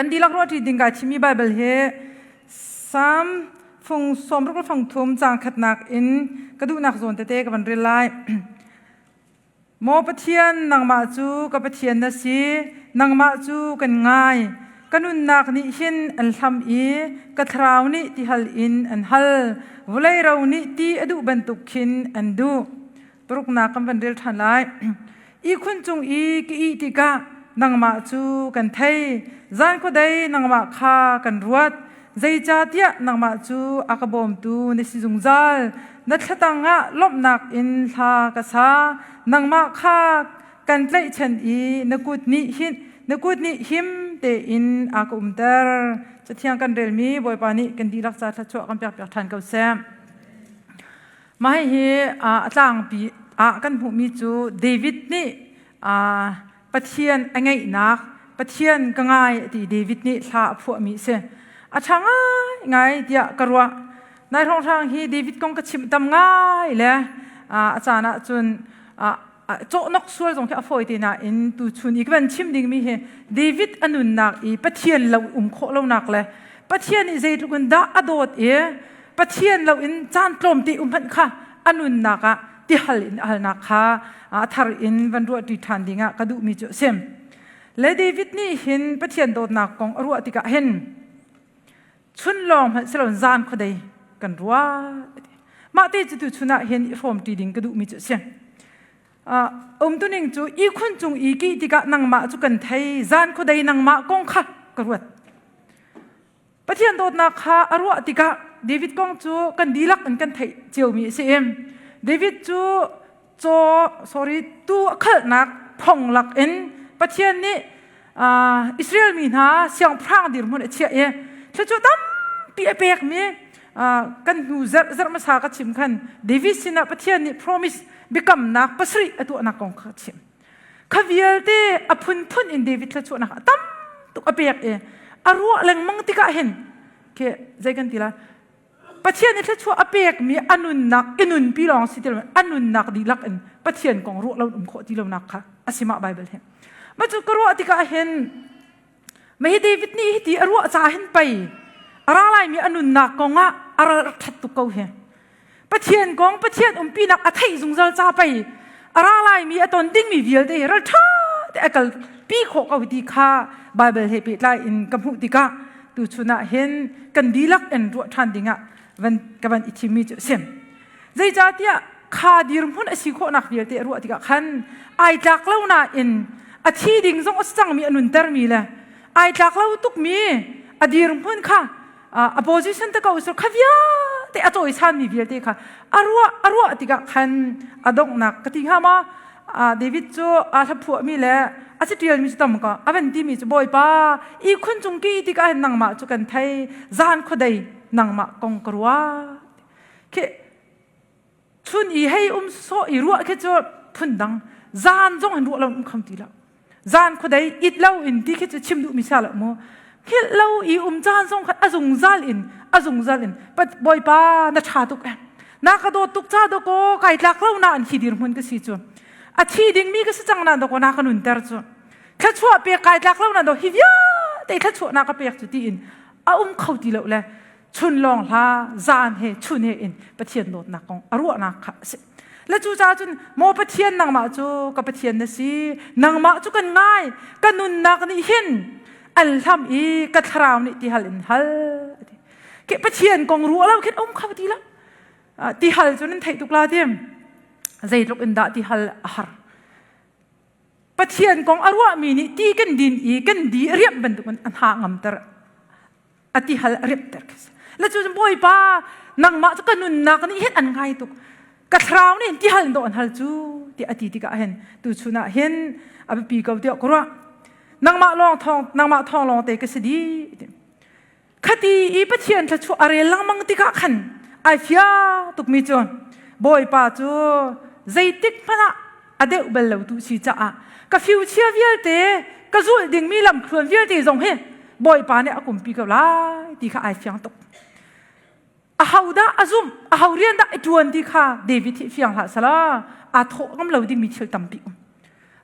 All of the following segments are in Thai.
กันดีลักรอที่ดิงกาที่มีไบเบิลเฮซ้ำฟงสมรุกฟังทุ่มจางขัดนักอินกระดูนักโซนเตะกับวันเรียลไลโมปะเทียนนางมาจูกับปะเทียนนะสินางมาจูกันง่ายกันนุนนักนี่หินอันทำอีกระทราวนี่ที่ฮัลอินอันฮัลวลัยเรานี่ที่อดูบรรทุกหินอันดูปรุกนักกันวันเรียลทันไลอีคุณจงอีกีติกานางมาจูกันไทยจานก็ได้นางมาคากันรวดใจจ่าเตียนางมาจูอากบอมตูในสิจงจัลนัดตังะลบนักอินทากษานางมาคากันไล่เช่นอีนกุดนิหิมเตอินอากอุมเตอร์จะเที่ยงกันเรลมีบอยปานิกันดีรักษาทัชวกันเปียกทันเกาแซมมาให้เฮต่างปีกันผู้มีจูเดวิดนี่ปะเทียนไงนักปะเทียนก็ง่ายที่เดวิดนี่ลาพวกมีเสียช่างง่ายเดียกรัวในท้องทางฮีเดวิดกงกระชิมตำง่ายเลยอาจารย์จนโจนกสวยตรงที่อฟอยตีน่ะอินตูชุนอีกวันชิมดิ่งมีเฮเดวิดอนุนนักอีปะเทียนเราโคเรานักเลยปะเทียนอีใจทุกันด่าอโดดปะเทียนเราอินจานตรมตีพันค่ะอนุนนักที่ฮัลอินฮัลนักค่ะทารินวันรัวที่ทันดิ่งกระดูมีจุเซมและเดวิดนี่เห็นปะเทียนโดดนักกองรัวติกะเห็นชุนลองสลอนจานคนใดกันรัวมาเตจิตุชุนะเห็นฟอร์มตีดิ่งกระดูมีจุเซมตัวนึงจูอีคุณจงอีกีติกะนังมาจุกันไทยจานคนใดนังมากงค่ะกระวดปะเทียนโดดนักค่ะอรัวติกะเดวิดกงจูกันดีลักอันกันไทยเจียวมีเสียมเดวิดจูตัวขัดนักพงหลักอินปะเทียนนี่อิสราเอลมีนะเสียงพรางดิรมันเชียถ้าจูตั้มปีเปกมีกันดูเจอมาสากัดชิมกันเดวิดสินะปะเทียนนี่ promise บิกำนักปัสริตัวนักกองขัดชิมข้าวิลเตอพุนพุนอินเดวิดถ้าจูนักตั้มตุกเปกอรัวแรงมังติกะเห็นเคใจกันทีละปะเทียนนี่ถ้าชัวอเปกมีอนุนนักอินุนปีลองสิเดียวอนุนนักดีลักอินปะเทียนกองรัวเราโคที่เรานักค่ะอาศิมาไบเบิลเห็นมาจุกรัวติกะเห็นไม่เดวิดนี่ที่รัวจ่าเห็นไปอะไรมีอนุนนักกองอะไรทัดตุกเขาเห็นปะเทียนกองปะเทียนปีนักอัฐิสงสารจ่าไปอะไรมีตอนดิ้งมีวิลเดย์รัฐะแต่กัลปีโคเอาวิธีค่าไบเบิลเฮปิไลอินกับหุติกะตูชุนะเห็นกันดีลักอินรัวทันดิ่งวันกับวันอิทิมิจุเซมใจจ่าเตียขาดีรุมพุนอสิโคนักเดียเตรัวติกะขันไอจากเล่านาอินอธิดิ่งทรงอสังมีอนุนเตอร์มีเลยไอจากเล่าตุกมีอดีรุมพุนค่ะopposition ตะเกาสุขวิยาเตอโจอิสันมีเดียเตค่ะอรัวติกะขันอดงนักกติงหามาเดวิดโจทับผัวมีแล้วอาจจะเรียนมีจุดต่ำก็อาเป็นที่มีจุดบ่อยป้าอีคุณจงกี้ติกะเห็นนังมาจุกันไทยจานคนใดนังมากองกรัวแค่ชุนอีให้โซอีรัวแค่จะพุ่นดังจานจงเห็นรัวเราคำตีละจานคนใดอิดเล่าอินที่แค่จะชิมดูมิซาละโมแค่เล่าอีจานจงขัดอาจงจาลินปัดบ่อยป้านัชาตุกนักกระโดดตุกจ้าตุกไก่ลักเล่านาอันขีดิรมันก็สิจูอาชีดิ่งมีก็สิจังนันตุกนักขนุนเตอร์จูแค่ชั่วเปียกไก่ลักเล่านันตุฮิวย่าแต่แค่ชั่วนักเปียกจุดที่อินเขาตีแล้วเลยชุนลองลาจานเฮชุนเฮอินปะเทียนโดดนักกองอรัวนักค่ะและจูจ้าจุนโมปะเทียนนางมาจูกับปะเทียนนะสินางมาจูกันง่ายกันนุนนักนี่เห็นอัลทำอีกัทราวนี่ที่ฮัลอินฮัลเก็บปะเทียนกองรัวแล้วแค่เข้าตีแล้วที่ฮัลจนนั้นไทยตุกลาเดียมใจตุกอินดาที่ฮัลอาหารปะเทียนกองอรัวมีนี่ตีกันดินอีกันดีเรียบบันตุกันอันหางอัมเตอร์ที่ฮัลเรียบเตอร์แล้วจู่ๆบ่อยป้านางมาจะกันนุนนักนี่เห็นอันไงตุกกระทราวนี่ที่ฮัลโดนฮัลจู่ที่อดีตที่ก็เห็นตูชุนะเห็นอาไปปีกเอาเดียวกรัวนางมาลองทองลองเตะกระสดีคดีอีปะเทียนจะชัวอะไรลังมังติกะขันไอฟิยาตุกมีจวนบ่อยป้าจู่ใจติกพนะอเดอุเบลเลวตุชีจ้ากับฟิวเชียวิลเตกระจุดดิ่งมีลำครวนวิลเตจงเฮบ่อยป้าเนี่ยอากุมปีกับลายที่ข้าไอฟิยงตกฮาวดาอาซุมฮาวเรียนดาไอจวนที่ข้าเดวิดที่ฟิยงหาสละอาโถกำเหลวดิ่งมีเชลตัมปี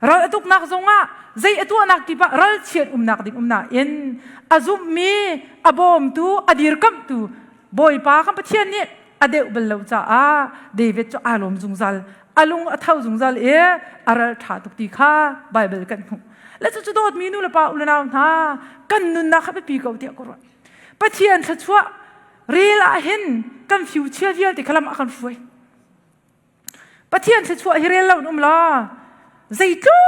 ral atuk nak zonga zai atu anak tipa ral chiat nak ding na in azum mi abom tu adir kam tu boy pa kam pathian ni adeu belo cha a David cho alom zungzal alung athau zungzal aral tha tuk ti kha Bible kan hu la chu dot mi nu la pa ulana ha kan nun na kha pi ko ti ko pathian tha chua rela hin kan future vial ti khalam akan fuai pathian tha chua hirel lo num la zai tu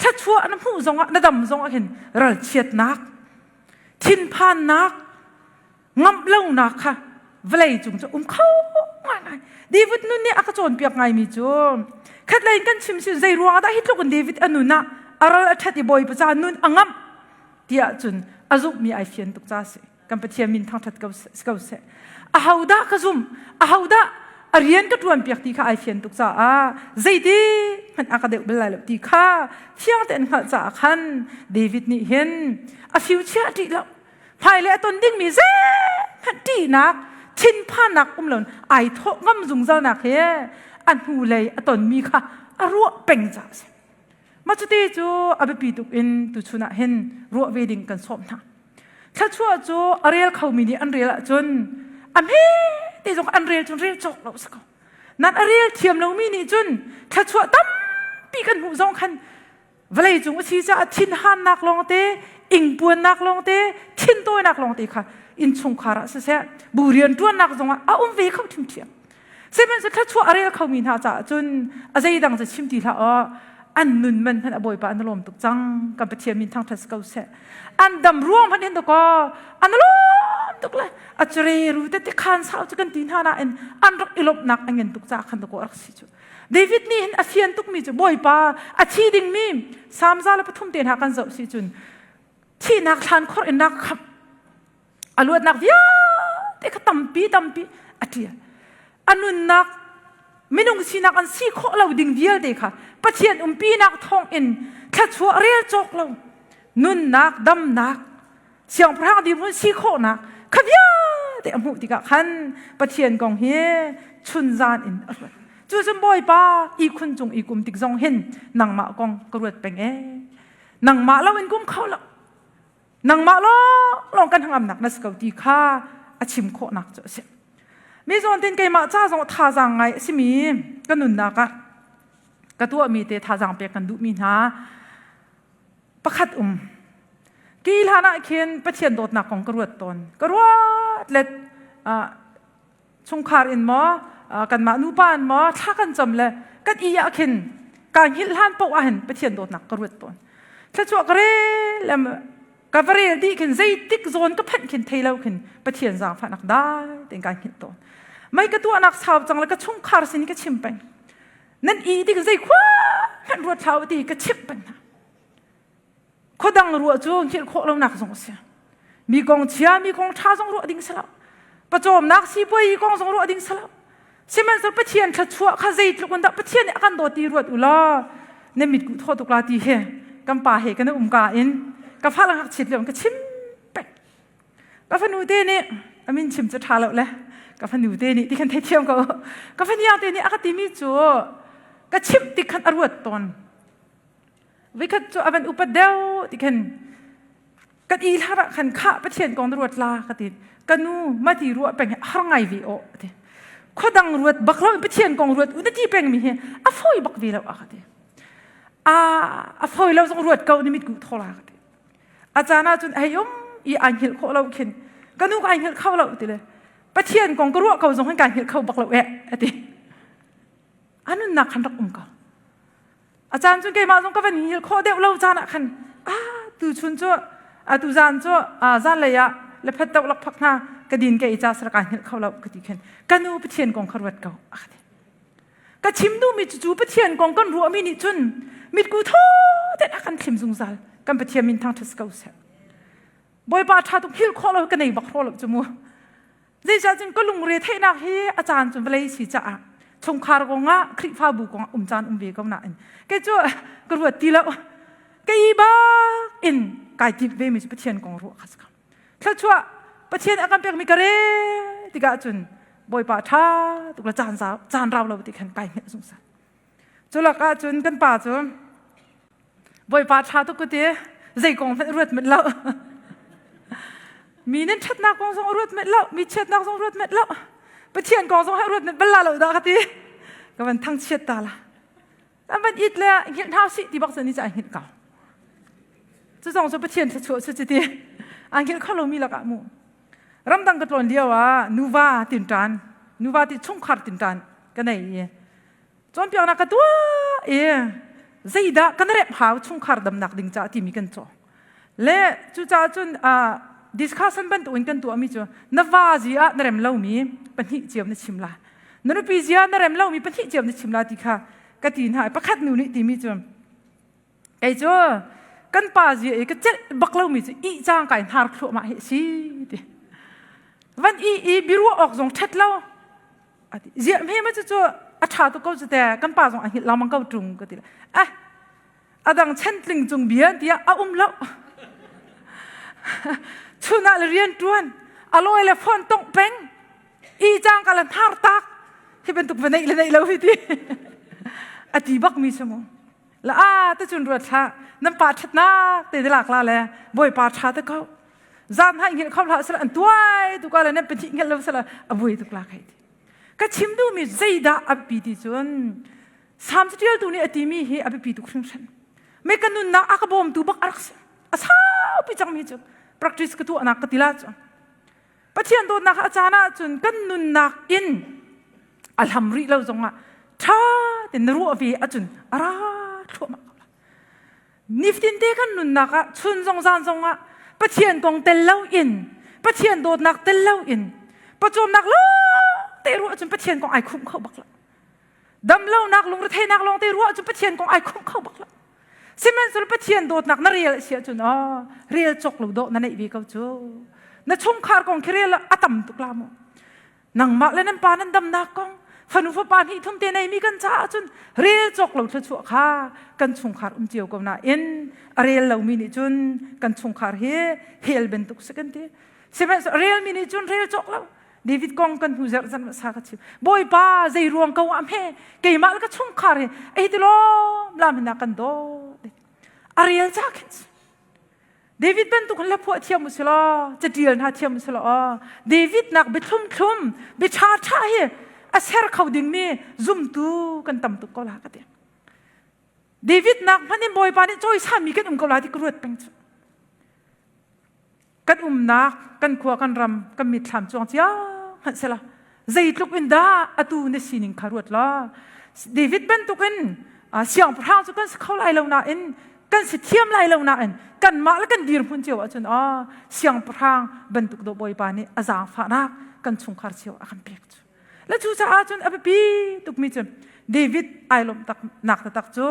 tha chua na hu zonga na dam zonga hin ral chiat nak thin phan nak ngam lo nak kha vlei chung cho khau ngai David nun ni akachon piak ngai mi chu khatlai kan chim si zai ruang da hit lokon David anuna aral athati boy pa cha nun angam tia chun azuk mi ai fian tuk cha se kan pathian min thang that kau se a hauda ka zum a hauda arian ka tuan piak ti kha ai fian tuk cha a zaidi man akade belai lo ti kha thiang ten kha cha khan David ni hen a future ti lo phai le ton ding mi ze khan ti nak chin pha nak lon ai tho ngam zung zal nak he an hu le aton mi kha aru peng cha se ma chu ti chu abe tuk in tu chuna hen ro wedding kan som na tha chua chu ariel khau mi ni an rel chun am he ti jong an rel chun rel chok lo sako nan ariel thiam lo mi ni chun tha chua tam pi kan hu jong khan vlei chung chi cha thin han nak long te ing puan nak long te thin toy nak long te kha in chung khara se se burian tuan nak jong a ve khau thim thiam seven se tha chua ariel khau mi na cha chun azai dang cha chim ti tha an nun man han aboy pa an lom tuk chang kan pathian min thang thas kau se an dam ruam han hen to ko an lom tuk la achre ru te khan sao chu kan tin hana an rak ilop nak angen tuk cha khan to ko ar si chu David ni hen afian tuk mi chu boy pa a chi ding mi samza la pathum ten ha kan zo si chun chi nak than khor in nak khap aluat nak via te kha tampi atia anun nak minung si nak an si kho lo ding vial de kha pathian pi nak thong in kha chu rel chok lo nun nak dam nak siang prang di mun si kho nak kha via de amu ti ka khan pathian gong he chun zan in chu zum boy pa i khun chung i kum tik zong hin nang ma kong kruat peng nang ma lo in kum kho lo nang ma lo long kan hangam nak na skau ti kha achim kho nak cho se mi zon tin kai ma cha zong tha jang ngai simi kanun na ka tu mi te tha jang pe kan du mi na pakhat ki lana khen pathian dot na kong karuat ton karuat let chung khar in mo kan ma nu pan mo tha kan cham le kan i ya khen kan hil han po a hen pathian dot na karuat ton thla chu kare lam ka vare di khen zai tik zon ka phan khen thailo khen pathian jang pha nak dai ten kan hil ton mai ka tu anak saw chang la ka chung khar sin ka chim pen nan i di ka zai khwa han ruat thau ti ka chip pen khodang ruat chu hil kho lo nak song sia mi kong chia mi kong tha song ruat ding sala pa chom nak si poi kong song ruat ding sala siman so pathian tha chua kha zai tlu kon da pathian akan do ti ruat ula ne mit ku tho tuk la ti he kam pa he kan ka in ka pha lang hak chit le ka chim pen ka fa nu te ni amin chim cha tha lo le ka fa nu te ni ti kan the thiam ka fa ni ya te ni aka ti mi chu ka chim ti khan arwat ton vi khat chu aban upadeu ti khan ka i hara khan kha pathian kong ruat la ka ti kanu ma ti ru peng har ngai vi o ti khodang ruat baklo pathian kong ruat u ti peng mi he a foi bak vi lo a ka ti a foi lo song ruat ka ni mit ku thola ka ti achana chun ayom i an hil kho lo khin kanu ka an hil khaw lo ti le pathian kong ka ru ka song han ka hil khaw bak lo ti anun nak khan rak ka achan chun ke ma jong ka van hil kho deu lo chana khan tu chun cho tu zan cho zan le ya le phat taw lak phak na ka din ke cha sar ka hil khaw lo ka ti khen kanu pathian kong kharwat ka ka chim du mi chu pathian kong kan ru mi ni chun mit ku tho te akan thlim zung zal kan pathian min thang thas ka se boy pa tha tu hil kho lo ka nei bak ro lo chu mu zai cha chun ko lung re thai na hi achan chun blai si cha chung khar ko nga khri pha bu ko chan ve ko na in ke chu ko ru ti lo ke ba in kai ti ve mi pathian kong ru khas ka thla chua pathian akan pek mi kare tiga chun boy pa tha tu la chan raw lo ti khan kai me sung sa จุลักจุนกันป่าจุบ่อยป่าชาตุกเตะใจกองรวดเม็ดเล่ามีนั่นชัดนักกองสองรวดเม็ดเล่ามีชัดนักสองรวดเม็ดเล่าไปเชียนกองสองให้รวดเม็ดเบลล่าเหล่าดอกทีก็มันทั้งเชียดตาละแต่มันอิดเลยเห็นเท้าสิที่บอกสันนิษฐานเห็นเก่าจะส่งจะไปเชียนจะช่วยจะดีอันเห็นข้าเรามีละกันมูรำดังกระโดดเดียวว่านูวาตินจานนูวาที่ช่องขาดตินจานกันไหนจนเปียกนักกระตัวใจดากันเรียบหาวช่องขาดดำนักดิ่งจ่าที่มีกันจ่อและจู่จ่าจนดิสคัสซันเป็นตัวกันตัวมีจ่อนวาจีอะนเรมเล่ามีปัญหาเจียมในชิมลานรปีจีอะนเรมเล่ามีปัญหาเจียมในชิมลาที่ค่ะกตินหายประคัดนูนี่ที่มีจ่อไอ้จ่อกันป้าจีไอ้ก็เจ็ดบักเล่ามีจ่ออีจ้างไก่หาร์ครัวมาเฮซีดิวันอีบิรัวออกส่งเท็ดเล่าเจียมให้มันจ่ออาชาตุกเขาจะแต่กันป่าส่งอันเรามันก็ตรงก็ติละดังเช่นลิงจงเบียนที่เล่าชุนัลเรียนตวนอร่อยเลยฟอนตงเป็งอีจางกันทาร์ตักที่เป็นตุกเป็นในเราพิธีอธิบักมีสมองละแต่จุนรัวชาน้ำปาชัดนักแต่หลักละเลยบ่อยปาชาตะเขาจานให้เงินเขาละสละอันตัวตุกอะไรเนี่ยเป็นที่เงินเราสละบ่อยตุกละใครก็ชิมดูมีใจดาอับปีที่จน30 เดือนตัวนี้อธิมีเฮอับปีตุกครึ่งฉันไม่กันนุ่นนักอักบอมตุบักอักษอาสาวพิจังมีจุ practice ก็ตัวนักกติลาจุปัจจัยตัวนักอาจารย์จุนกันนุ่นนักอินอัลฮัมดุลิลลาห์จงอ่ะท่าแต่นรู้ว่าอาจุนอะไรทั่วมานิฟตินเด็กกันนุ่นนักชุนจงจานจงอ่ะปัจจัยกงเตลเล่าอินปัจจัยตัวนักเตลเล่าอินปัจจุบันนักเล่าแต่รู้อาจุนปัจจัยกงไอคุ้มเข้าบักละดำเล่านักลงระเทนักลงแต่รู้อาจุนปัจจัยกงไอคุ้มเข้าบักละสิมันสุดปัจจัยโดดนักนั่นเรียลเสียจุนเรียลจกลุดโดนั่นไอ้วีเขาจูนั่นชงคาร์กองคิเรียลอัตมตุกลามุนังมาเล่นน้ำปานั่นดำนักกองฟันอุฟปานที่ทุ่มเทในมีกันจ้าจุนเรียลจกลุดชั่วข้ากันชงคาร์เจียวกับน่าเอ็นเรียลเรามีนิจุนกันชงคาร์เฮลเป็นตุกสักกันทีสิมันเรียลมีนิจุนเรียลจกเราเดวิดกองกันหูเจอจันมาสักทีบอยป้าใจรวงเขาอัมเฮเกี่ยมาแล้วก็ชงคาร์ไอ้ที่ล้อมลามินักกันโดอารีเอลจักส์เดวิดเป็นตุกคนละพวกเทียมมุสลาจะเดียนหาเทียมมุสลาเดวิดนักไปทุ่มไปชาเฮอาเซอร์เขาดิ่งมีซุ่มตูกันตำตุกก็ลากันเดียเดวิดนักพันนี่บอยปานี่จอยสามีกันก็ลาที่กรวดเป็นจุกันนักกันขวากันรำกันมิดทำจวงเจ้าฮันเสละใจลุกอินดาอตูนสินิงคารวดละเดวิดเป็นตุกันเสียงพระจุกันเขาไล่เราหน้าอินกันสิเทียมไล่เราหน้าอินกันมาแล้วกันดีร์พุ่นเจียวจนเสียงพระบรรทุกดอกบอยปานี่อาจารย์ฟ้านักกันชงคาร์เชียวอาคันเปียกแล้วจู่จ้าจนอภิปีตุกมีจนเดวิดไอลมตักนักตักจู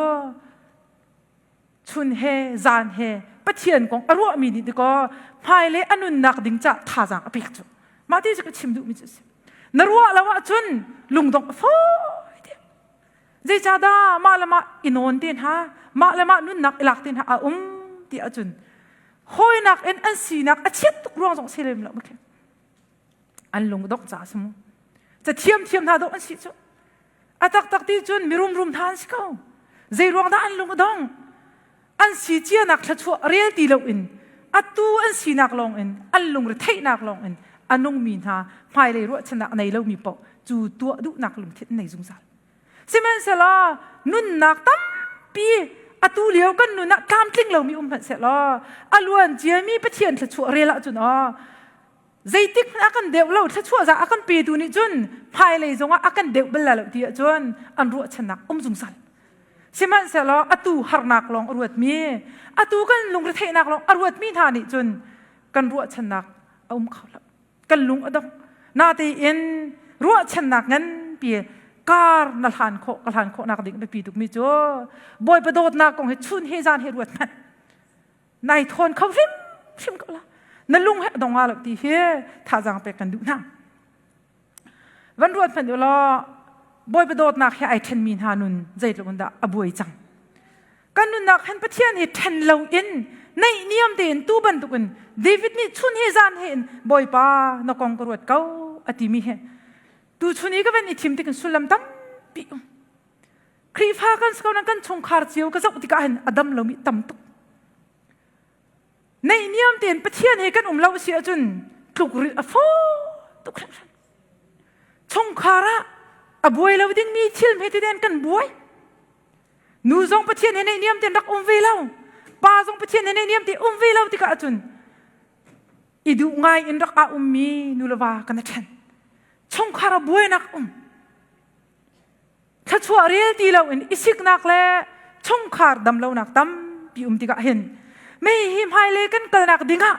ชุนเฮจานเฮปัจเจียนของอรัวมีนี่ก็ภายเลอนุนนักดิ่งจะท่าจางอภิกจูมาที่จะชิมดูมิจุสินรัวแล้วว่าจนลุงดงโฟ้เจจ้าดามาละมาอินโอนตินฮะมาละมานุนนักอิลักตินฮะที่อาจุนหอยนักเอ็นอันสีนักอาเชียตุกรวงสองเซเลมละมั้งอันลุงดงจ้าสมุจะเทียมท่าดงอันสีจูอาตักที่จุนมีรุมทานสิเขาเจรวงดาอันลุงดงอันสีเจียนักชัวเรียลตีลงอินอัตูอันสีนักลงอินอันลุงระเทนักลงอินอันนุ่งมีนฮะภายเลยรู้ชนะในเรามีปอกจูตัวดุนักลุงเทในจุงสารสิมันเสละนุ่นนักตั้มปีอตูเลี้ยวกันนุ่นนักกามทิ้งเรามีพันเสละอล้วนเจียมีปะเทียนชัวเรียละจุนใจติ๊กอากันเดียวเราชัวจะอากันปีตัวนี้จุนภายเลยจงว่าอากันเดียวเบลล์เราที่จุนอันรู้ชนะจุงสารสิมันเสละอตูหานักลองอรวดมีอตูกันลุงระเทนักลองอรวดมีทานิจุนกันรู้ชนะเขาละกันลุงอดงนาตีเอ็นรู้ชนะงั้นเปียการนัลฮันโคนักดิ่งไปปีตุกมิจูบอยประโดดนักกองให้ชุนเฮจานเฮรวดมันนายทนเขาริมก็ละนั่นลุงให้ดงอาลักตีเฮท่าจางไปกันดูนะวันรวดพันอยู่ละบอยประโดดนักให้ไอเทนมีนานุนใจตรงนั้นอบวยจังกันนุนนักเห็นประเทศให้เทนเราอินในนิยมเดินตู้บันตุกันเดวิดนี่ชุนเฮจานเห็นบอยป้านกองกรวดเก้าอติมีเฮดูชุนี้ก็เป็นอิทิมที่กันสุลัมตั้มปี ครีฟ้ากันสกาวนั้นกันชงคาร์เจียวก็สักติกาเห็นอดัมเรามีตำตุกในเนียมเตียนประเทียนให้กันเราเสียจนถูกริดฟ้าตุกชงคาระบวยเราดิ้งมีชิลไม่ติดเด่นกันบวยนูซองประเทียนให้ในเนียมเตียนรักเวลาป้าซองประเทียนให้ในเนียมเตียนเวลาติกาจนอีดูง่ายอินรักมีนูลวากันนะฉันชงคาระบวยนักถ้าชัวเรียลตีเราอินอิสิกนักเล่ชงคาร์ดำเรานักตั้มปีติกาเห็นไม่หิมหายเลยกันกันนักดิ่งะ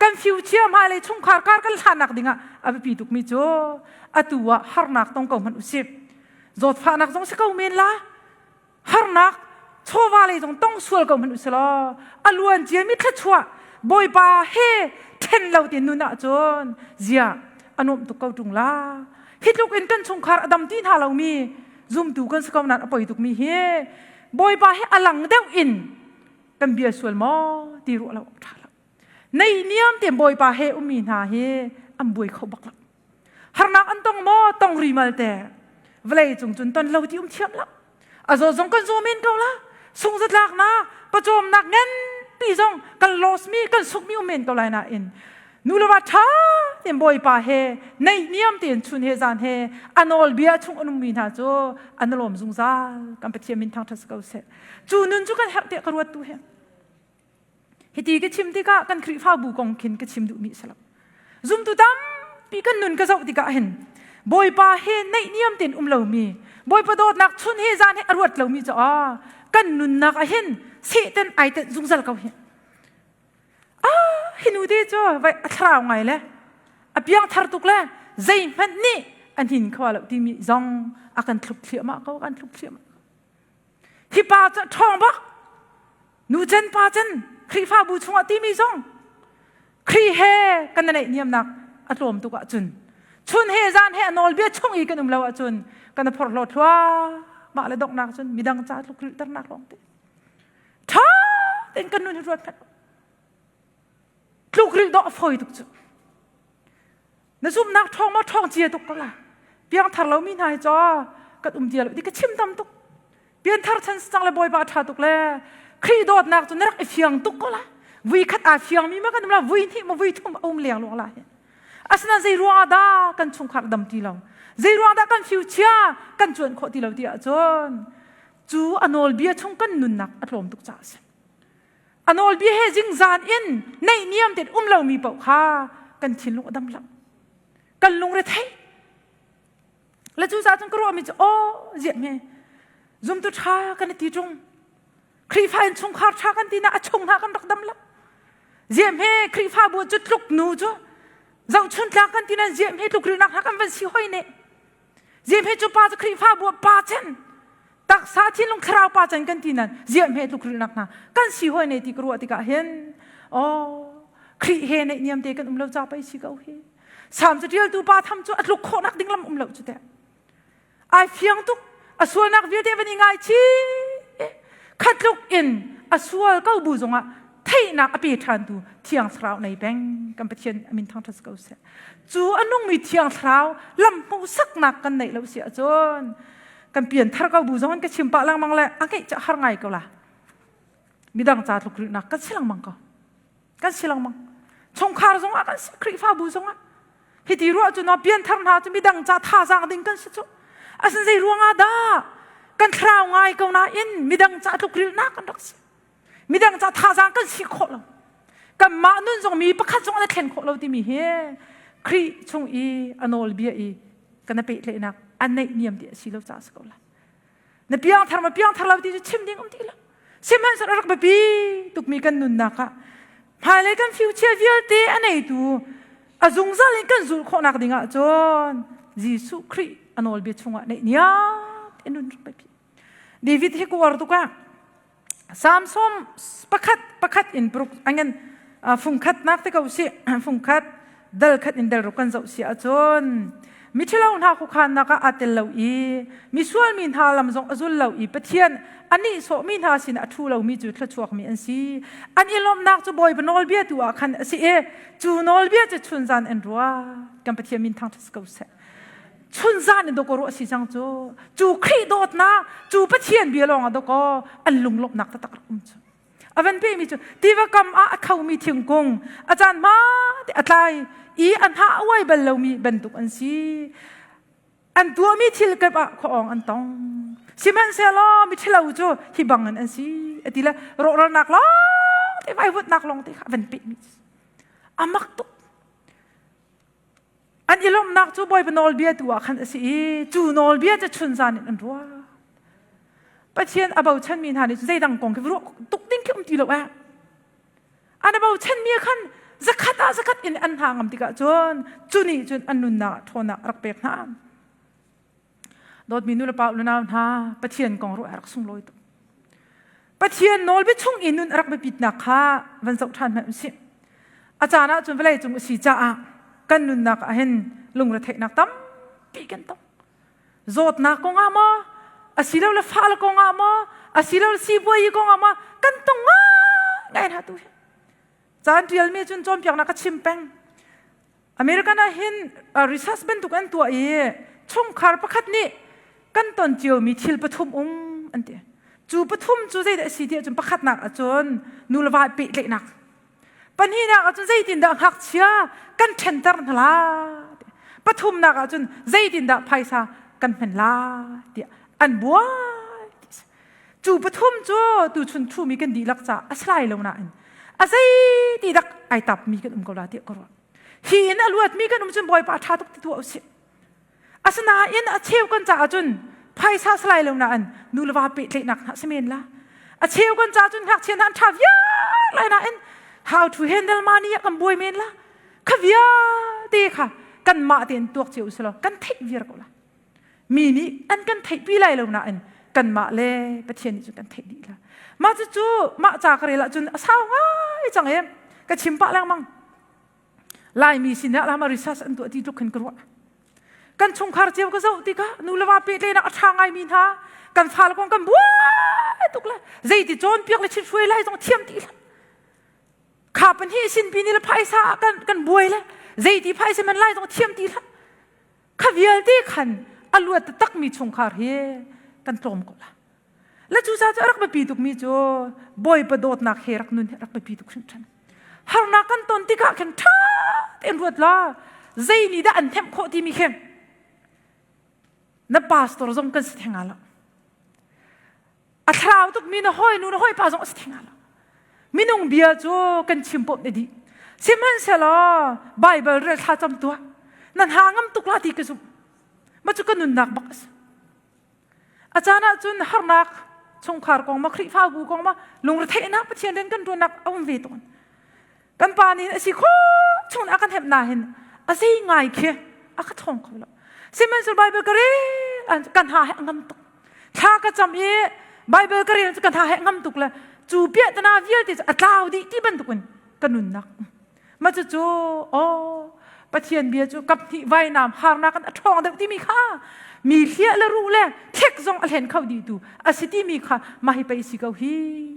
กันฟิวเชียร์หายเลยชงคาร์การกันหานักดิ่งะอาปีตุกมิโจอตัวฮาร์นักต้องกับมันอุสิบจดฟ้านักต้องสกาวเมนละฮาร์นักชัววาเลยต้องสวลกับมันอุสละอลวนเจียมิทัชัวบอยปาเฮเทนเราเตียนนุนะจนเจียอนุมตุกเอาจุงละฮิตลูกอินกันชงคาร์ดำที่หาเรามีซุ่มดูกันสกาวนั้นอปอยตุกมีเฮบอยปาเฮอลังเดวอินกันเบียสวลมอตีรัวเราท่าละในเนียมเตียนบอยปาเฮมีนาเฮอันบวยเขาบักละฮาร์นักอันต้องมอต้องรีมาลแต่เวลาจงจนตอนเราที่เทียมละอาจจะจงกันโซเมนเขาละสงสัยหลักนะประจอมนักเงินปีจงกันลอสมีกันสุกมีเมนเขาเลยนะอินนูลวัชชาเตียนบอยปาเฮในเนียมเตียนชุนเฮจานเฮอันอลเบียชงอนุมีนาโจอันลมจงซากันเป็นเทียมินทางทัศกาวเสจูนุนจุกันเฮเตกรวดตัวเฮฮิตีก็ชิมติกะกันคริฟ้าบุกองคินก็ชิมดูมิสลับซุ่มตุดำปีกันนุนก็เจ้าติกะเห็นบอยปาเฮในเนียมเตียนเรามีบอยประโดดนักชุนเฮจานเฮอรวดเรามีจ้ากันนุนนักเห็นเสตันไอเตจุงซัลเขาเห็นหินูดีจ้าไว้ทราวไงเลยอภิยังทารุกเลยใจมันนี่อันหินเขาว่าเราที่มีจงอาการทุกเสียมาเขาการทุกเสียมาที่ป่าจะทองปะนูเจนป่าเจนครีฟ้าบูชงที่มีจงครีเฮกันนั่นเองเนียมนักอารมณ์ตุกะจุนชุนเฮจานเฮนอลเบียชงอีกันเราจุนกันพอรอดว่ามาเลยดอกนักจุนมีดังจ้าลูกคริตันนักลองเตะท้าเต็นกันนู่นรวดกันลูกคริดอกฟอยตุกจุนั่นซุ่มนักทองมาทองเจียตุกก็ละเพียงทาร์เรามีนายจ้ากัเจียเราที่ก็ชิมดำตุกเพียงทาร์ฉันสังเลยบอยบาทาตุกเลยครีดอดนักจนนักเฟียงตุกก็ละวิคัดอาเฟียงมีมากันมาวิที่มาวิทุ่มอุ้มเลี้ยงลงละอาศัยใจรัวดากันชงขัดดำตีเราใจรัวดากันฟิวเชียกันจวนขอตีเราที่อาจนจูอันอลเบียชงกันนุนนักอารมณ์ตุกจ้าสิอันอลเบียเฮจิงจานอินในเนียมเด็ดเรามีเปล่าค่ะกันชินลงดำลับกันลงเรทัยแล้วจูจ้าจงกรัวมีจะโอ้เจ็บไหมซุ่มตุชากันตีจงครีฟ้าชงขาดชากันตีน่าชงหากันรักดำลับเจ็บไหมครีฟ้าบัวจุดลุกนูจ้าเราชนลากันตีน่าเจ็บไหมลูกครีนักกันเป็นสิหอยเนี่ยเจ็บไหมจูป้าจะครีฟ้าบัวป้าเจนตักสาธิตลงคราวป้าเจนกันตีนั้นเจ็บไหมลูกครีนักนะกันสิหอยเนี่ยที่กรัวที่กะเห็นโอ้ครีเฮเนี่ยเนียมเด็กกันเราจะไปสิเกาเฮสามจะเรียลตูป้าทำจูอัดลูกโคนักดิ้งลำเราจุดเดียไอเฟียงตุกอสวนักเวียดเอวันยังไงชีขัดลูกอินอสวลก็บูจงอ่ะไทยนักอภิธานตูเที่ยงสาวในแบงกันไปเชียนมินทางทัศกาวเสจูอันนุ่งมีเที่ยงสาวลำปูสักนักกันในเราเสียจนกันเปลี่ยนทาร์ก็บูจงกันก็ชิมปะลังมังเลยอะไรจะหาไงก็ล่ะมีดังจ่าลูกนักกันสิลังมังก็กันสิลังมังชงคาร์จงอ่ะกันคริฟ้าบูจงอ่ะฮิติรัวจุนเปลี่ยนทางหาจะมีดังจ่าท่าจางดิ้งกันสิจุอาศัยใจรัวงาดากันคราวไงก็น่าอินมีดังจ่าลูกนักกันรักสิมีดังจ่าท่าจางกันสิโคเรากันมานุนจงมีประคัตจงอะไรเข็นโคเราที่มีเฮครีชงอีอันอลเบียอีกันนับเป็นเลยนักอันในเนียมเดียสิเราจ่าสกอละนับเพียงทาร์มาเพียงทาร์เราที่จะชิมดิ้งตีละชิมให้สระแบบปีตุกมีกันนุนนักะภายในกันฟิวเจอร์วิลเตอันไหนดูอาจงจะเล่นกันจุดโคนักดิ้งอ่ะจนยิสุครีอันอลเบียชงอ่ะในเนียอันนุนแบบปีเดวิดเฮกูวาร์ตุกะสามสมประคัดอินปรุกอันนั้นฟุงคัดนักที่เขาเสียฟุงคัดเดลคัดอินเดลรุกันเจ้าเสียจนมิเชลล์นักขุขันนักอัตเลวอีมิส่วนมินฮาลำจงอจุลเลวอีปะเทียนอันนี้โสมินฮาสินอัทุเลวมีจุดละชัวมีอันซีอันนี้ลมนักจะบ่อยเป็นนอลเบียตัวขันสิจูนอลเบียจะชุนจันเอ็นรัวกันปะเทียนมินทางทัศกเส ชุนซานดกรัวสิจังจูครีโดดนะจูปะเชียนเบียลองดกอันลุงลบนักตะกรุมจูอวันเป้มีจูที่ว่ากำเขามีถึงกงอาจารย์มาอะไรอันหาไว้เบลเรามีบรรทุกอันซีอันตัวมีทิลกับของอันตองสิมันเซลมีทิลเอาจูฮิบังอันซีที่ละรนักล้อที่ไปวัดนักลงที่อวันเป้มีอามักตุอันอีลมนักจูบอยเป็นนอลเบียตัวขันสิจูนอลเบียจะชุนซานิอันรัวปะเชียนaboutฉันมีฐานใจดังกงคือรู้ตุกดิ้งขึ้นตีแล้วอันaboutฉันมีขันสักขัดอินอันทางอันติกะจนจุนี่จนอันนุนนาทนักรักเปียกน้ำโดดมีนุลปาลุนาท่าปะเชียนกงรู้รักสุ่งลอยตัวปะเชียนนอลเบียชุ่งอินนุนรักไปปิดนักข้าวันศุกร์ทันแบบสิอาจารย์นะจนเวลาจงสีจ้ากันนุนนักเห็นลุงระเทนักตั้มปีกันตั้มโจดนักกงอามาอาศิลาฟ้าละกงอามาอาศิลาสีบัวยีกงอามากันตงไงนะตัวจานเรียลมีจนจอมเปียกนักชิมแปงอเมริกันเห็นรีซัสเป็นตุกันตัวช่องคาร์ประคัดนี่กันตอนเจียวมีทิลปฐุมอันเดียจูปฐุมจูใจเดสีเดียจนประคัดนักจนนูลวาปีเล็กนักปัญหานักจนใจดินดังหักเชียกันเทนเตอร์นลาปฐุมนักจนใจดินดังไพศากันเป็นลาเดียอันบัวจูปฐุมจูดูชุนทูมีกันดีลักษาอัศไลลงนั่นอาศัยดีดักไอตับมีกันกลาเดียกรวหินอลวดมีกันจนบ่อยปาทาตุกตัวสิอาสนาอินอาเชียวกันจ่าจนไพศาสไลลงนั่นนูลวาปิเล็กนักสเมนละอาเชียวกันจ่าจนหักเชียนอันทาวยาไรนั่น how to handle money กันบ่อยเมนละขวิยาดีค่ะกันมาเตียนตัวเจียวสลอกันเทวิรกละมีนี่อันกันเทปีไรลงนั่นกันมาเล่ประเทศนี้จนกันเทดีละมาจู่มาจากอะไรละจนสาวง่ายจังเองก็ชิมปะแล้วมั้งลายมีสินะแล้วมาริซัสอันตัวที่ทุกคนกลัวกันชงคาร์เจียวก็เจ้าติกะนูเลวาเปเลยนะทางไงมีท่ากันฟ้าแล้วกันบัวตุกละใจที่โจนเปียกเลยชิช่วยไล่ตรงเทียมตีละขาเป็นที่สินปีนี้ละไพศากันบวยละใจที่ไพศามันไล่ตรงเทียมตีละข้าเวียลที่ขันอลวดตักมีชงคาร์เฮกันตรมก็ละแล้วจู่ๆจะรักไปปีตุกมีจ่อบอยประโดดนักเฮรักนุนรักไปปีตุกฉันฉันหานักกันตอนที่กะกันท่าเต็มรวดละใจนี่ได้อันเทมโคที่มีเข้มนับพาสตอร์จงกันสิทธิ์งาละอัตราตุกมีนห้อยนู่นห้อยพาสจงสิทธิ์งาละมีนุ่งเบียจ่กันชิมปบเนี่ยดีเชื่อมันเสละไบเบิลเรื่องท่าจำตัวนั่นหางมตุกลาตีกระสุมาจุกันนุนนักบักสอาจารย์จุนหานักชงคาร์กองมาคริฟ้ากูกองมาลงระเทนักประเทศเดินกันตัวนักเอาเวตุนกันปานี่สิโคชงอากันเห็บนาเห็นอาศัยง่ายแค่อากันท่องเขาละเชื่อมันสุดไบเบิลกระเรกันหาแห่งงำตุกถ้ากระจำไบเบิลกระเรกันหาแห่งงำตุกเลยจูเปียตนาวิลติอัตลาวดีที่บรรทุกกันนุนนักมาจู่โอ้ประเทศเบียจู่กับที่ไว้น้ำหานักกันทองเด็กที่มีค่ามีเลี้ยและรู้เลยเท็กซองเห็นเขาดีดูอาศัยที่มีค่ามาให้ไปสิเขาฮี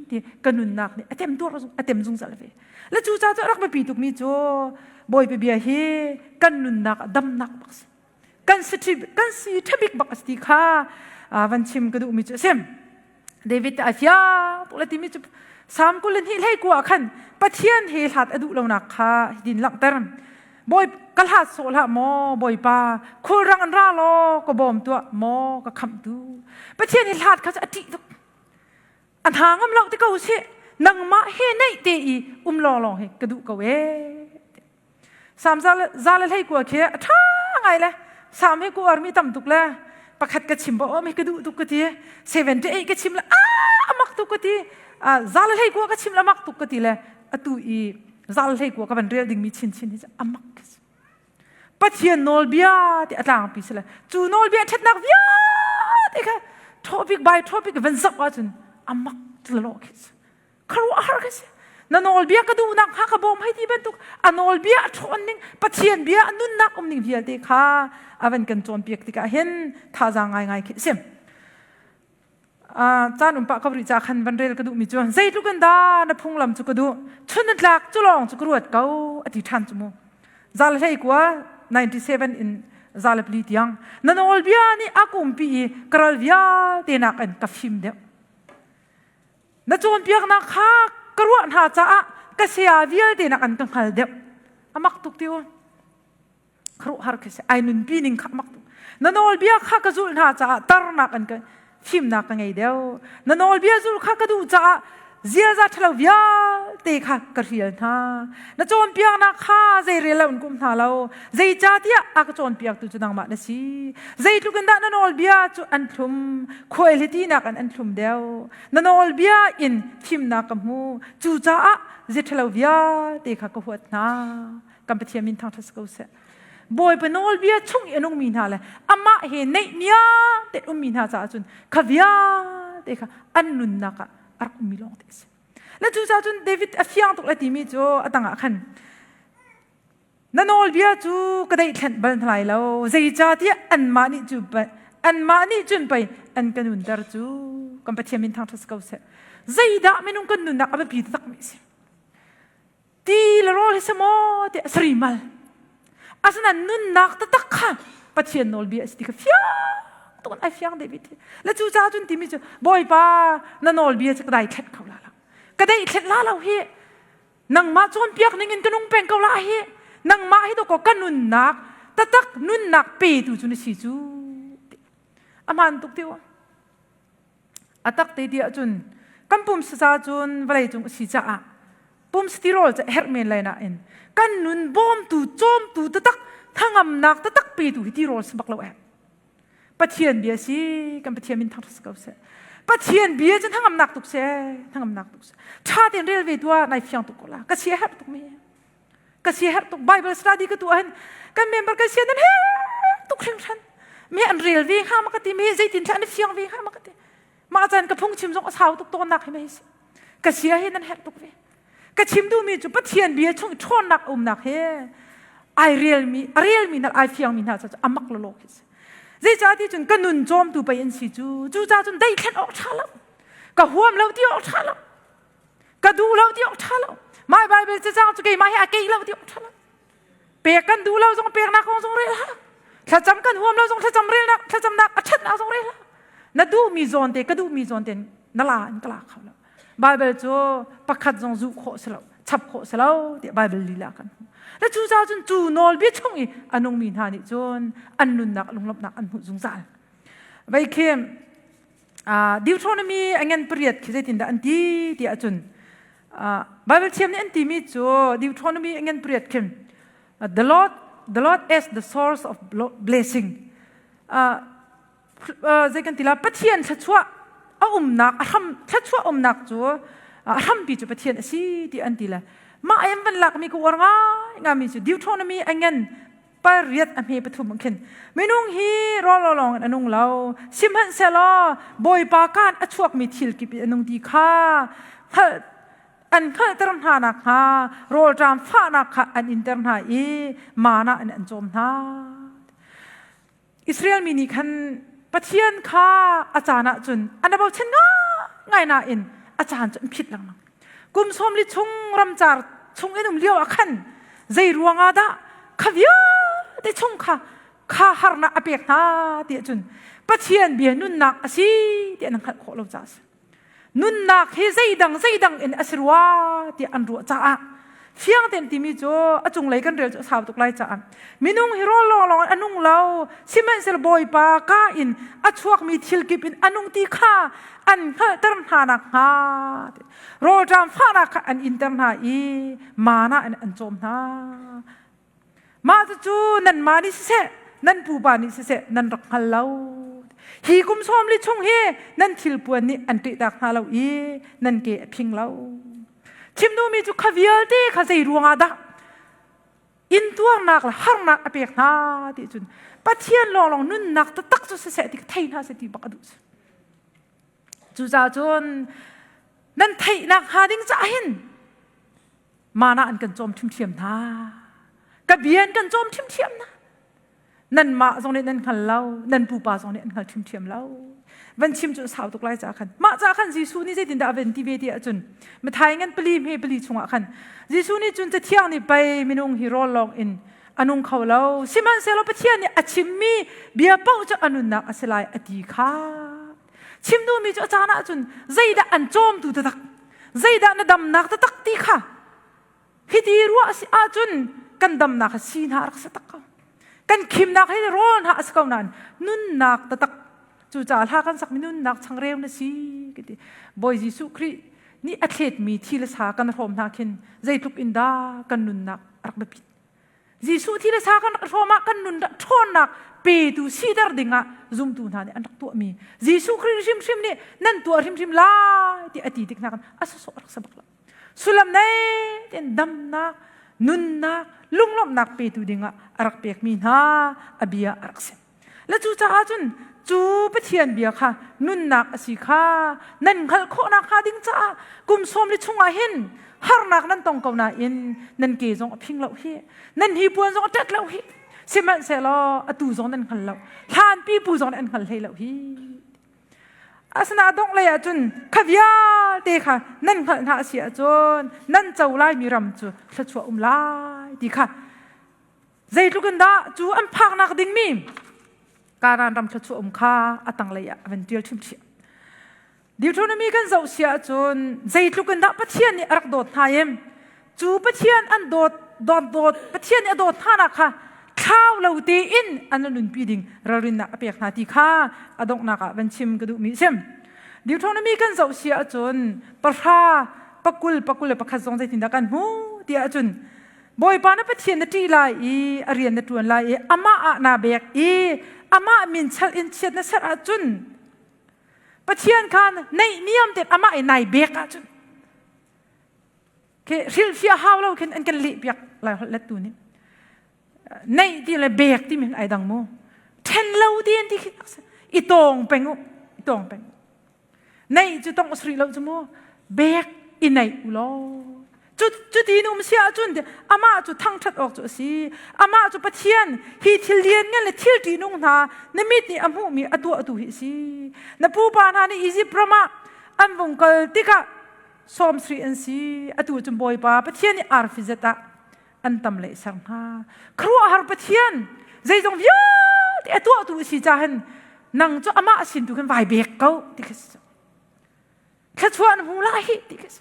ที่กันนุนนักเนี่ยเต็มตัวเต็มจุงสารเวแล้วจู่จะรักไปปีตุกมีจู่บอยไปเบียเฮกันนุนนักดำนักบักกันสิทบิกบักสติค่าวันชิมกระดูกมีจู่เซมเดวิดอาเซียตุลาติมิจุสามกุลนิให้กว่าขันปะเทียนเฮลัดอดุลนักข้าดินหลังเตอร์บอยกลัดโซละโมบอยปาคูรังอันร่าโลก็บอมตัวโมก็คำดูปะเทียนเฮลัดเขาจะอธิตุอันทางมันหลอกที่เขาเชื่อนังมาเฮในเตอีลอเฮกระดูกเวสามซาเลให้กว่าเคียท่าไงเลยสามให้กว่ามีต่ำตุกเลยประคัดกระชิมบ่ไม่กระดูตุกที78กระชิมละมักตุกทีซาลให้กัวกระชิมละมักตุกทีเลยตุยซาลให้กัวกับบันเรียดิ่งมีชินนี่จะมักปัจเจียนโนลเบียที่อัตลางปีเลยจูโนลเบียเท็ดนักเบียที่ค่ะทอปิกบายทอปิกเวนซักว่าจุนมักจุลโลกิสครัวอาร์กิสนั่นโนลเบียก็ดูนักฮักบอมให้ที่เป็นตุกโนลเบียทอนนิ่งปัจเจียนเบียนุ่นนักนิ่งเบียที่ค่ะวันกันจวนเปียกที่กะเห็นท่าจางง่ายๆเสียมจานปะกับริจาคันวันเรลกระดูมีจวนใจทุกันดาในพงลำจุกระดูชุนนัดหลักจุลองจุกรวดเก้าอธิษฐานจุโมจาลให้กว่า97 in zalap li tiang nanol bia ni akum pi kral via te nak an kafim de na chon piak na kha karwa na cha ka sia via te nak an kan khal de amak tuk tiwa khru har ke se ainun pi ning kha mak nanol bia kha ka zul na cha tar nak an ka phim nak ka ngai deu nanol bia zul kha ka du cha zia za thalo via te kha ka rial tha na chon piak na kha zai re laun kum tha lo zai cha tia ak chon piak tu chudang ma na si zai tu kan da na nol bia chu an thum quality na kan an thum deu na nol bia in phim na kam hu chu cha a zai thalo via te kha ka huat na kam pathia min thang thas ko se boy pa nol bia chung enong min ha le ama he nei nia te min ha cha chun kha via te kha an nun na ka ark milong tes la chu cha chun David afiang tok la ti mi cho atanga khan nanol bia chu kadai thlen bal thlai lo zai cha ti an ma ni chu pa an ma ni chun pai an kanun dar chu kam pathia min thang thas ko se zai da menung kanun nak aba pi tak mi se ti la rol se mo te srimal asana nun nak ta tak kha pathia nol bia sti ka fia ton ai fiang David la chu cha chun ti mi chu boy pa nanol bia cha kadai thlet khau la kadai thlet la lo hi nang ma chon piak ning in kanung peng kau la hi nang ma hi to ko kanun nak tatak nun nak pe tu chu ni si chu aman tuk tiwa atak te dia chun kampum sa chun valai chung si cha a pum stirol cha hermen lai na in kanun bom tu chom tu tatak thangam nak tatak pe tu hi tirol sbak lo a pathian bia si kan pathian min thang skau se pathian bia chen thangam nak tuk se tha ten rel ve tua nai fiang tuk kola ka sia hap tuk me ka sia hap tuk bible study ka tu an kan member ka sia nan he tuk khring than me an rel ve ha ma ka ti me zai tin than fiang ve ha ma ka ti ma chan ka phung chim jong asau tuk ton nak he me ka sia he nan hap tuk ve ka chim du mi chu pathian bia chung thon nak nak he ai real mi na ai fiang mi na cha amak lo lo ki zai cha ti chun kanun chom tu pa in si chu cha chun dai khen ok thala ka huam lo ti ok thala ka du lo ti ok thala mai bible cha chu ke mai a ke lo ti ok thala pe kan du lo jong pe na khong jong re la tha cham kan huam lo jong tha cham re na tha cham na a that na jong re la na du mi zon te ka du mi zon te na la in kala khaw la bible chu pakhat jong zu kho selo chap kho selo ti bible li la kan la chu cha chun chu nol bi chung I anong min ha ni chun an nun nak lunglop nak an hu jung zal vai khem Deuteronomy angen priat khizetin da anti ti achun bible chem ni anti mi chu Deuteronomy angen priat khem the lord is the source of blessing zai kan tila pathian thachwa nak ham thachwa nak chu ham bi chu pathian si ti antila ma ayam van lak mi ko warnga ngami chu Deuteronomy angen pariat am he pathum khen menung hi rololong anung lau simhan selo boy pa kan achuak mi thil ki anung ti kha an kha taran ha na kha rol tram pha na kha an intern ha I mana an chom na Israel mi ni khan pathian kha achana chun anabau chen ngai na in achan chun phit lang kum som li chung ram char chung enum liaw akhan zai ruanga da khavia te chung kha harna apek na ti chun pathian bia nun nak asi ti an khat kho lo cha nun nak he zai dang in asirwa ti an ru cha a fiang tem ti mi jo achung lai kan rel saw tuk lai cha minung hiro lo anung lau simen sel boy pa ka in achuak mi thil kip in anung ti kha an kha tarn ha nak ha ro jam pha na kha an intern ha I mana an chom na ma chu nan ma ni se nan pu ba ni se nan rak hal lau hi kum som li chung he nan thil puan ni an ti dak ha lau I nan ke phing lau chim nu mi chu khavial te kha sei ruanga da in tuang nak la har nak apek na ti chun pathian long nun nak ta tak chu se ti thai na se ti bakadu chu za chun nan thai nak ha ding cha hin mana an kan chom thim thiam na ka bian kan chom thim thiam na nan ma zong ne nan khal lau nan pu pa zong ne an khal thim thiam lau van chim chu saw tuk lai cha khan ma cha khan jisu ni je tin da ven ti ve ti achun ma thai ngan pli me pli chunga khan jisu ni chun cha thiang ni pai minung hi rol long in อนุงเขาเราสิมันเซลปะเทียนเนี่ยชิมมีเบียเป้าจะอนุนักอสลายอดีค่ะชิมดูมีจะจานะจุนใจดะอันโจมดูตะตักใจดะนดำนักตะตักตีค่ะฮิดีรัวสิอาจุนกันดำนักสีนารักษตักกันคิมนักให้ร้อนหาสกาวนั้นนุนนักตะตักจูจ่าท่ากันสักมินุนนักชังเร็วนะสิกิติบอยยิสุครีนี่อัตเลตมีที่ละสากันรวมนักขินใจทุกอินดากันนุนนักรักแบบยิสุที่ละสากันรวมกันนุนนักทนนักเปิดูสีดาร์ดิงะซุ่มตูนหาเนี่ยอันรักตัวมียิสุครีชิมนี่นั่นตัวชิมลาที่อดีตนักกันอาศัยรักสบักละสุลัมเน่เด่นดำนักนุนนักลุงล้อมนักเปิดูดิงะรักเปียกมีนาอเบียรักเสแล้วจูจ่าจุนจูปะเทียนเบียค่ะนุนนักสิค่ะนั่นขลโคนักค่ะดิ้งจ้ากุมสมลิชงอาเห็นฮาร์นักนั่นต้องเกาหน้าอินนั่นเกยจงพิงเหล่าเฮนั่นฮีปวนจงจัดเหล่าเฮสิมันเสลอตูจงนั่นขันเหล่าทานปีปูจงนั่นขันเหล่าเฮอาสนาดงเลยจุนขวิยาเตค่ะนั่นขันหาเสียจนนั่นเจ้าไล่มีรำจูขชัวไล่ดีค่ะใจทุกันดาจูอันพักนักดิ้งมีการรำชัวค่าอัตังเลยเป็นเดียวชิมเชียดิวทุนมีกันเจ้าเสียจนใจทุกันดาปะเทียนนี่รักโดดทายมจูปะเทียนอันโดดปะเทียนนี่โดดท่านักค่ะข้าวเราตีอินอันนั้นปีดิ่งเราเรียนนักเปียกนาทีข้าอดงนักเป็นชิมกระดูมีเช่มดิวทุนมีกันเจ้าเสียจนปะพาปะกุลปะขจงใจตินดักกันหูเดียจนบอยปานปะเทียนตีลายเรียนในตัวลายอามาอานาเบกอามามินชัลอินเชียนนัสระจุนปะเทียนคันในนิยมเด็ดอามาไอในเบกจุนเคริลฟิอาฮาวเราเข็นอันกันลิเบียกลายเล็ดตัวนี้ในที่ละเบกที่มีไอดังโมเทนเราดีนที่อีตองเป็งอีตองเป็งในจุดต้องสรีเราจะโมเบกอินในอุโลจุดที่นุ่มเสียจุนเดอามาจุดทั้งชัดออกจุดสิอามาจุดปะเทียนฮีทิเลียนงั้นเลยทิลที่นุ่งนาในมิดนี่อามูมีอตัวหิสินปูปานานี่อีจิปรมาอันวงกลติกะสอมสรีอันสิอตัวจุนบอยปาปะเทียนนี่อาร์ฟิเจตะอันตำเลยสังหาครัวหาปะเทียนใจจงวิวที่อตัวสิจาหันนังจุอามาสินตุกันไวเบกเก้าติกสแค่ชวนหูไล่ติกส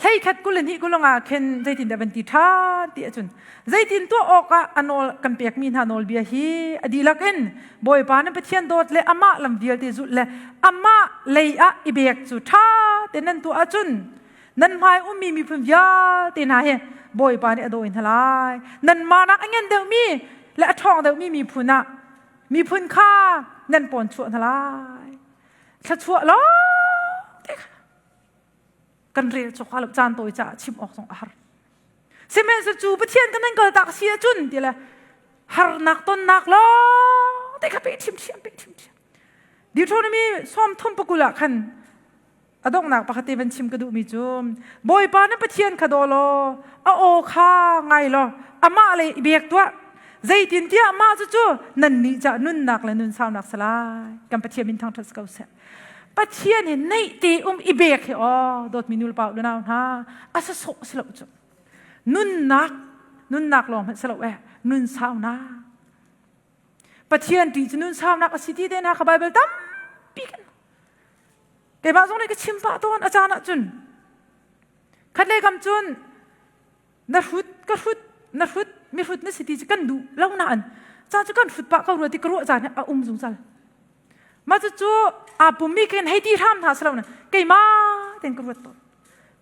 ให้ขัดกุลนี่กุลงาเข็นใจตินเดบันติท่าตีจุนใจตินตัวออกอันนอลกันเปียกมีนานอลเบียฮีอดีลักเอ็นบอยปานเป็นเทียนโดดเลยอามาลำเดียลที่สุดเลยอามาเลยอิเบียกจุดท่าแต่นั่นตัวจุนนั่นหมายมีพุ่มยาตีนายบอยปานอโดอินทลายนั่นมานักเงินเดวมีและทองเดวมีพุ่นมีพุ่นค่านั่นปนชั่วทลายชัดชั่วล้อกันเรียกจควาลจานตัวจะชิมออกสองอาหารเซเมนจูปะเทียนกันนั่งก็ตักเสียจุนเดียวละหานักต้นนักล้อแต่ก็ไปชิมเชียดิวโทนี่มีซ้อมทุ่มปกุละขันอดงนักปกติเป็นชิมกระดูมีจุมบอยปานั่นปะเทียนขดโลโอข้าไงล่ะอามาเลยเบียกตัวใจตินเดียมาจู่นั่นนี่จะนุ่นนักและนุ่นสาวนักสลายกันปะเทียนมินทางทัศกาเสปะเทียนเห็นในตีอิเบกเหรอโดดมีนูลเปล่าด้วยนะฮะอาศัยสลับจุนุ่นนักลองสลับนุ่นสาวนาปะเทียนตีจะนุ่นสาวนักสิที่เดนะขบายเบลตั้มปีกันแต่บางส่วนนี่ก็ชิมปะต้นอาจารย์จุนขัดเลยคำจุนนัดฟุดมีฟุดนี่สิที่จะกันดูเล่านานจ้าจะกันฟุดปะเขารู้ที่กลัวอาจารย์เนี่ยสงสารมาจู่อาบุมีกันให้ที่ทำท่าสลาวนะเกี่ยมาเต็นกรุตต้น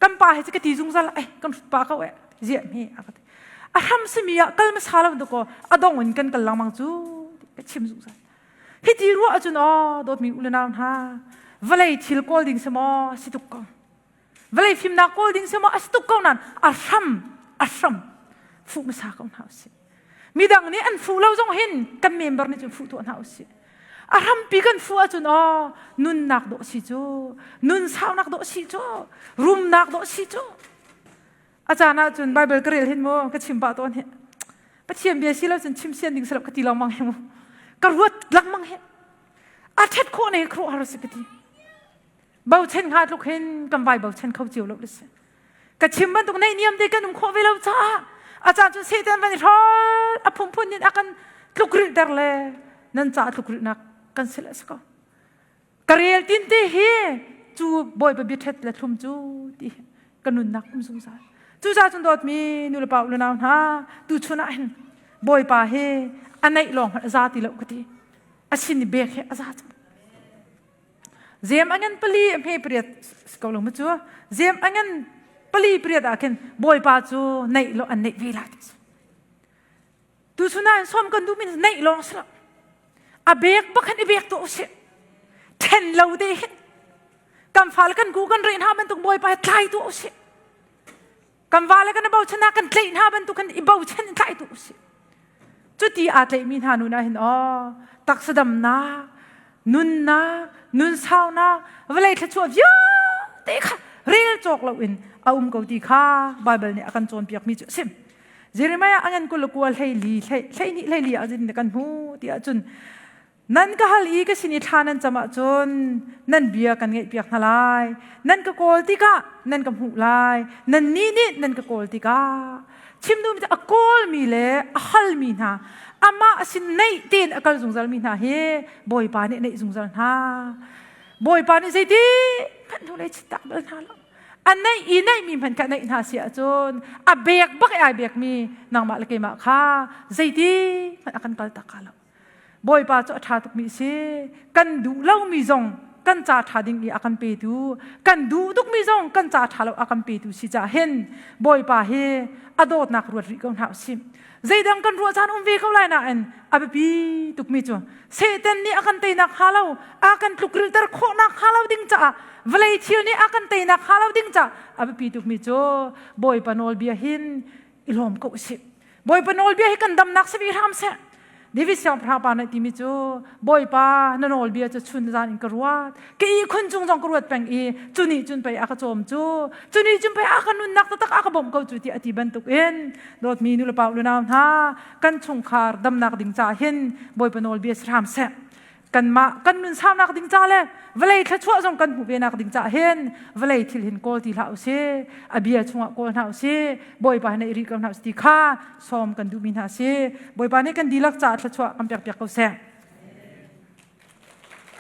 กำปาให้จะกติจุงซาละกำสุดปากเขาเจียมเฮอะก็อาทำสิมีอะกัลมาสาลาวดูก็ดงวันกันกัลลังมังจู่ก็ชิมจุงซาให้ที่รู้อาจุนโดดมีอุลนาวฮะเวลาทิลโกลดิ้งสมอสิตุกกันเวลาฟิมนักโกลดิ้งสมอสิตุกกันนั่นอาชัมฟูมาสากันหาสิมีดังนี้อันฟูเราจงเห็นกันเมมเบอร์นี่จงฟูตัวหาสิอารมณ์ปีกันฟัวจนนุนนักโดสิโจนุนสาวนักโดสิโจรุมนักโดสิโจอาจารย์จนไบเบิลกระเรียนเห็นมั้งก็ชิมปะตัวนี้ปะเชียมเบียสิแล้วจนชิมเสียนดิ่งสลับกติลองมังเห็นมั้งกระรวดลังมังเห็นอาเท็ดโคในครัวฮารุสิกติเบาเช่นขาดลูกเห็นกำไวเบาเช่นเขาเจียวลูกเลยกระชิมบันตรงในเนียมเด็กกันนุ่มโคเวลาจ้า อาจารย์จุนเสด็จวันนี้ทอดอภุมพุนนินอากันทุกริดร์เลยนั่นจ่าทุกรินักกันเสร็จสก็กระเรียลตินเตเฮจูบอยไปบิดเท็ดและทุ่มจูดีกันนุนนักสงสารจูจ่าจุนโดดมีนุลเปล่าลุนาวนะดูชนะเห็นบอยป่าเฮอันไหนลองอาซาติละกุฏิอาชินเบกเฮอาซาตเจียมอันนั้นปลีเฮเปรียดสกอลงมาจูเจียมอันนั้นปลีเปรียดอาเคนบอยป่าจูไหนลองอันไหนเวลาดิดูชนะสมกันดูมินไหนลองสละอาเบกบักขันเบกตัวเสียเทนเราเดเห็นกำฟ้าแล้วกันกูกันเรียนหามันตุกบอยป่าไล่ตัวเสียกำฟ้าแล้วกันเบาชนะกันเรียนหามันตุกันอีเบาเช่นไล่ตัวเสียจุดที่อาจจะมีหานุนะเห็นอ๋อตักสะดำนะนุนสาวนะเวลาที่ชัวเยอะเด็กค่ะเรียลจอกเราอินเอากูดีค่ะไบเบิลเนี่ยอากันโจนเปียกมีจุดซิมเจเรมายาอันนั้นกูลูกวัวเฮลีอาจจะนี่กันหูที่อาจุนนั่นก็ฮัลอีก็สินิทานันจะมาจนนั่นเบียกันไงเปียกนาลายนั่นก็โกลติกานั่นก็หูลายนั่นนี่นั่นก็โกลติกาชิมดูมันจะอโกลมีเล่ฮัลมีนาอามาสินในตีนอากาศสงสารมีนาเฮบอยปานี่ในสงสารนาบอยปานี่สิดีมันดูเลยชิตาเบลนาละอันในอีในมีมันกันในนาเสียจนอาเบกบักไอเบกมีนางมาละเกมาค่ะสิดีมันอากันกัลตะกาละบอยปาจะทาตุกมีเสกันดูเล่ามีจงกันจ่าทาดิ่งอีอากันเปดูกันดูตุกมีจงกันจ่าทาเราอากันเปดูสิจ่าเห็นบอยปาเฮอโดดนักรวดริกองหาสิมใจดังกันรัวจานวีเขาไล่น่ะเอ็นอาเบปีตุกมีจัวเซตันนี่อากันเตนักฮาเราอากันทุกริตร์โคนักฮาเราดิ่งจ่าเวลาเที่ยวนี่อากันเตนักฮาเราดิ่งจ่าอาเบปีตุกมีจัวบอยปานอลเบียหินอิลอมก็สิบอยปานอลเบียหิกันดำนักสบีรามเสเดวิสยามพระปานติมิจูบอยปานนอลเบียจะชุนจานอินกรวาดเกี่ยคนจงจงกรวดแปงอีจุนีจุนไปอากาโจมจูจุนีจุนไปอากันุนนักตักอากาบอมเขาจุที่อธิบันตุกเอ็นโดดมีนุลปาวลุนาวนากันชงคาร์ดำนักดิ่งจ่าเห็นบอยปานอลเบียสรามเสกันมากันนุนสามนักดิ่งจ่าเลยเวลาที่ชั่วจงกันหูเบียนักดิ่งจ่าเห็นเวลาที่เห็นโกลที่ลาวเสอเบียชงโกลลาวเสบอยปานในริกำลาวสติข้าซ้อมกันดูมินาเสบอยปานในกันดีลักจ่าชั่วกำเปียกเขาเส